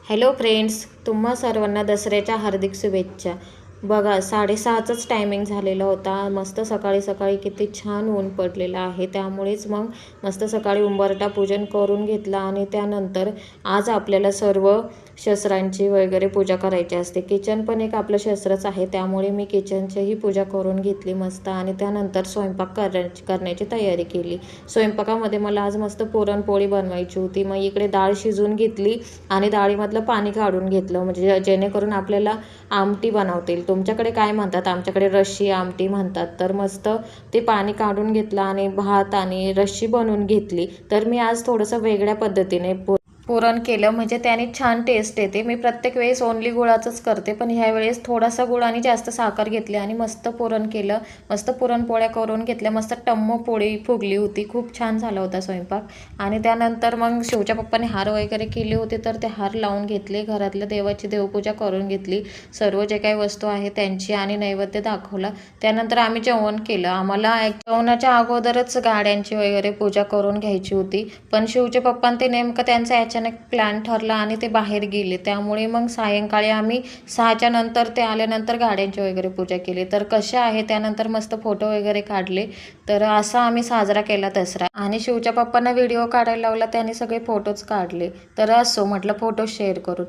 Hello friends, तुम्हा सर्वांना दसऱ्याच्या हार्दिक शुभेच्छा. बघा 6:30च टायमिंग झालेला होता. मस्त सकाळी सकाळी किती छान ऊन पडलेलं आहे. त्यामुळेच मग मस्त सकाळी उंबरठा पूजन करून घेतला आणि त्यानंतर आज आपल्याला सर्व शस्त्रांची वगैरे पूजा करायची असते. किचन पण एक आपलं शस्त्रच आहे, त्यामुळे मी किचनचीही पूजा करून घेतली मस्त आणि त्यानंतर स्वयंपाक करण्याची तयारी केली. स्वयंपाकामध्ये मला आज मस्त पुरणपोळी बनवायची होती. मग इकडे डाळ शिजवून घेतली आणि डाळीमधलं पाणी काढून घेतलं, म्हणजे जेणेकरून आपल्याला आमटी बनवता येईल. तुमच्याकडे काय म्हणतात? आमच्याकडे रश्शी आमटी म्हणतात. तर मस्त ते पाणी काढून घेतलं आणि भात आणि रश्शी बनवून घेतली. तर मी आज थोडंसं वेगळ्या पद्धतीने पुरण केलं, म्हणजे त्याने छान टेस्ट येते. मी प्रत्येक वेळेस ओन्ली गुळाचंच करते, पण ह्या वेळेस थोडासा गुळ आणि जास्त साखर घेतली आणि मस्त पुरण केलं. मस्त पुरणपोळ्या करून घेतल्या. मस्त टम्म पोळी फुगली होती. खूप छान झाला होता स्वयंपाक. आणि त्यानंतर मग शिवच्या पप्पाने हार वगैरे केले होते, तर ते हार लावून घेतले. घरातल्या देवाची देवपूजा करून घेतली. सर्व जे काही वस्तू आहे त्यांची आणि नैवेद्य दाखवला. त्यानंतर आम्ही जेवण केलं. आम्हाला जेवणाच्या अगोदरच गाड्यांची वगैरे पूजा करून घ्यायची होती, पण शिवच्या पप्पांनी ते नेमकं त्यांचं अचानक प्लॅन ठरला आणि ते बाहेर गेले. त्यामुळे मग सायंकाळी आम्ही 6च्या नंतर ते आल्यानंतर गाड्यांची वगैरे पूजा केली. तर कशा आहे त्यानंतर मस्त फोटो वगैरे काढले. तर असा आम्ही साजरा केला दसरा. आणि शिवच्या पप्पांना व्हिडिओ काढायला लावला, त्यांनी सगळे फोटोज काढले. तर असो म्हटलं फोटो शेअर करू.